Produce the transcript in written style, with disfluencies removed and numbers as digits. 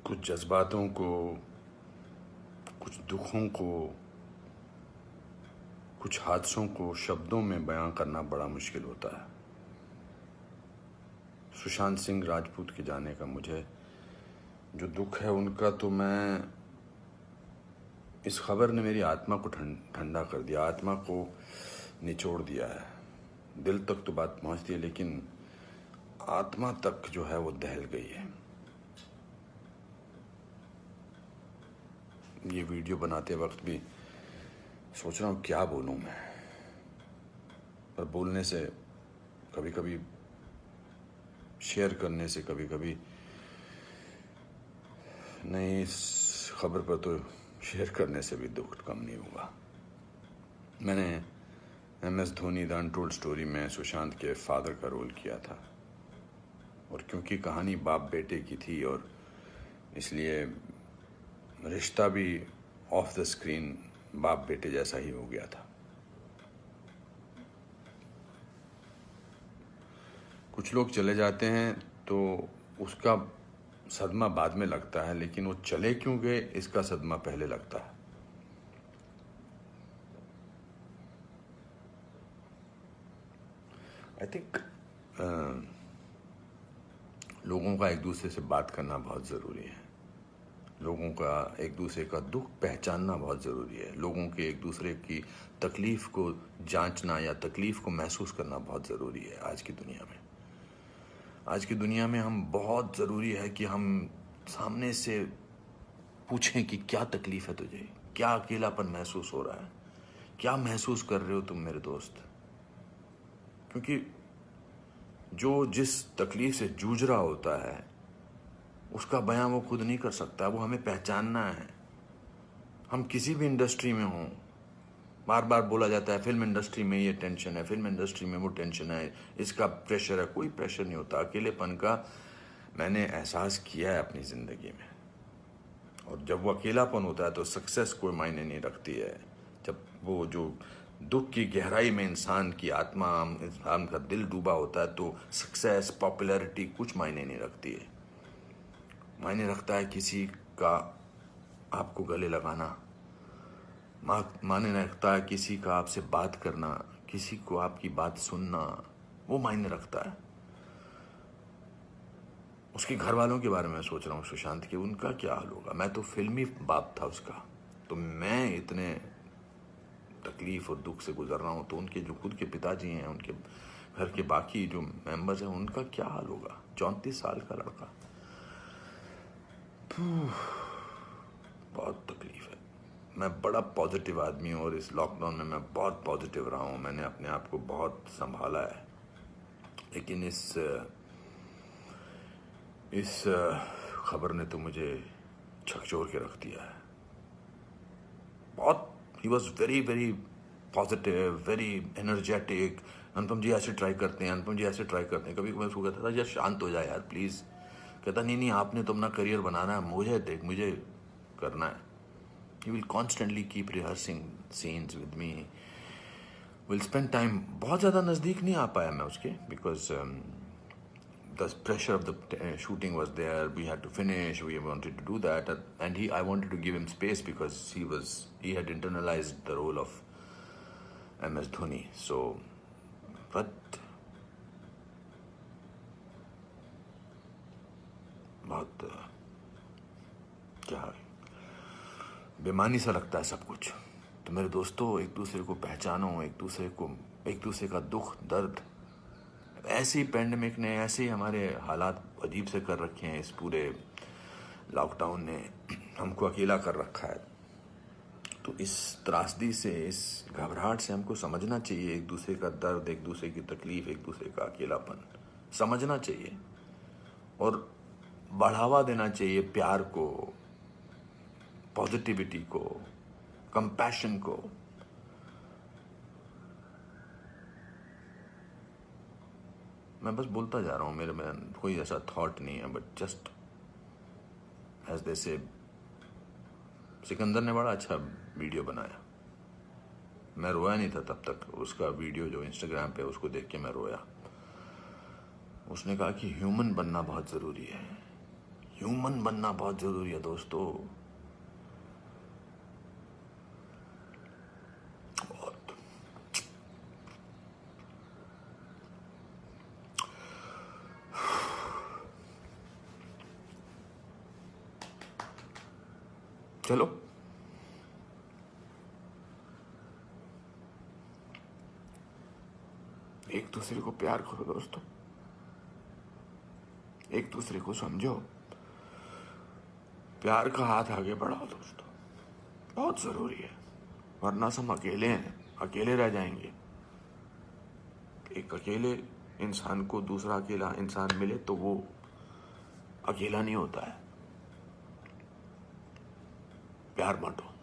कुछ जज्बातों को, कुछ दुखों को, कुछ हादसों को शब्दों में बयां करना बड़ा मुश्किल होता है। सुशांत सिंह राजपूत के जाने का मुझे जो दुख है उनका, तो मैं इस खबर ने मेरी आत्मा को ठंडा कर दिया, आत्मा को निचोड़ दिया है। दिल तक तो बात पहुंचती है, लेकिन आत्मा तक जो है वो दहल गई है। ये वीडियो बनाते वक्त भी सोच रहा हूँ क्या बोलूँ मैं, पर बोलने से कभी कभी, शेयर करने से कभी कभी नहीं, इस खबर पर तो शेयर करने से भी दुख कम नहीं हुआ। मैंने MS Dhoni the untold story में सुशांत के फादर का रोल किया था, और क्योंकि कहानी बाप बेटे की थी और इसलिए रिश्ता भी ऑफ द स्क्रीन बाप बेटे जैसा ही हो गया था। कुछ लोग चले जाते हैं तो उसका सदमा बाद में लगता है, लेकिन वो चले क्यों गए इसका सदमा पहले लगता है। आई थिंक लोगों का एक दूसरे से बात करना बहुत ज़रूरी है। लोगों का एक दूसरे का दुख पहचानना बहुत ज़रूरी है। लोगों के एक दूसरे की तकलीफ़ को जांचना या तकलीफ़ को महसूस करना बहुत ज़रूरी है आज की दुनिया में। आज की दुनिया में हम बहुत ज़रूरी है कि हम सामने से पूछें कि क्या तकलीफ़ है तुझे, क्या अकेलापन महसूस हो रहा है, क्या महसूस कर रहे हो तुम मेरे दोस्त। क्योंकि जो जिस तकलीफ़ से जूझ रहा होता है उसका बयां वो खुद नहीं कर सकता, वो हमें पहचानना है। हम किसी भी इंडस्ट्री में हों, बार बार बोला जाता है फिल्म इंडस्ट्री में ये टेंशन है, फिल्म इंडस्ट्री में वो टेंशन है, इसका प्रेशर है। कोई प्रेशर नहीं होता। अकेलेपन का मैंने एहसास किया है अपनी ज़िंदगी में, और जब वो अकेलापन होता है तो सक्सेस कोई मायने नहीं रखती है। जब वो जो दुख की गहराई में इंसान की आत्मा, इंसान का दिल डूबा होता है, तो सक्सेस, पॉपुलैरिटी कुछ मायने नहीं रखती है। मायने रखता है किसी का आपको गले लगाना, मायने रखता है किसी का आपसे बात करना, किसी को आपकी बात सुनना, वो मायने रखता है। उसके घर वालों के बारे में सोच रहा हूँ सुशांत के, उनका क्या हाल होगा। मैं तो फिल्मी बाप था उसका, तो मैं इतने तकलीफ और दुख से गुजर रहा हूँ, तो उनके जो खुद के पिताजी हैं, उनके घर के बाकी जो मेंबर्स हैं, उनका क्या हाल होगा। 34 साल का लड़का, बहुत तकलीफ है। मैं बड़ा पॉजिटिव आदमी हूँ, और इस लॉकडाउन में मैं बहुत पॉजिटिव रहा हूँ। मैंने अपने आप को बहुत संभाला है, लेकिन इस खबर ने तो मुझे झकझोर के रख दिया है। बहुत, ही was very very positive, very energetic. Anupam ji ऐसे ट्राई करते हैं, अनुपम जी ऐसे ट्राई करते हैं। कभी मैं उसको कहता था यार शांत हो जाए यार प्लीज़। कहता नहीं नहीं, आपने तो अपना करियर बनाना है, मुझे देख, मुझे करना है। He will constantly keep rehearsing scenes with me. We'll spend time. बहुत ज़्यादा नज़दीक नहीं आ पाया मैं उसके, because the pressure of the shooting was there. We had to finish. We wanted to do that, and I wanted to give him space because he had internalized the role of MS Dhoni. So, but बहुत क्या बेमानी सा लगता है सब कुछ। तो मेरे दोस्तों, एक दूसरे को पहचानो, एक दूसरे का दुख दर्द। ऐसे ही पैंडेमिक ने, ऐसे ही हमारे हालात अजीब से कर रखे हैं। इस पूरे लॉकडाउन ने हमको अकेला कर रखा है। तो इस त्रासदी से, इस घबराहट से हमको समझना चाहिए एक दूसरे का दर्द, एक दूसरे की तकलीफ, एक दूसरे का अकेलापन समझना चाहिए, और बढ़ावा देना चाहिए प्यार को, पॉजिटिविटी को, कंपैशन को। मैं बस बोलता जा रहा हूँ, मेरे में कोई ऐसा थॉट नहीं है, बट जस्ट एज दे से। सिकंदर ने बड़ा अच्छा वीडियो बनाया, मैं रोया नहीं था तब तक। उसका वीडियो जो इंस्टाग्राम पे, उसको देख के मैं रोया। उसने कहा कि ह्यूमन बनना बहुत ज़रूरी है। ह्यूमन बनना बहुत जरूरी है दोस्तों। बहुत। चलो एक दूसरे को प्यार करो दोस्तों, एक दूसरे को समझो, प्यार का हाथ आगे बढ़ाओ दोस्तों, बहुत जरूरी है। वरना हम अकेले हैं, अकेले रह जाएंगे। एक अकेले इंसान को दूसरा अकेला इंसान मिले तो वो अकेला नहीं होता है। प्यार बांटो।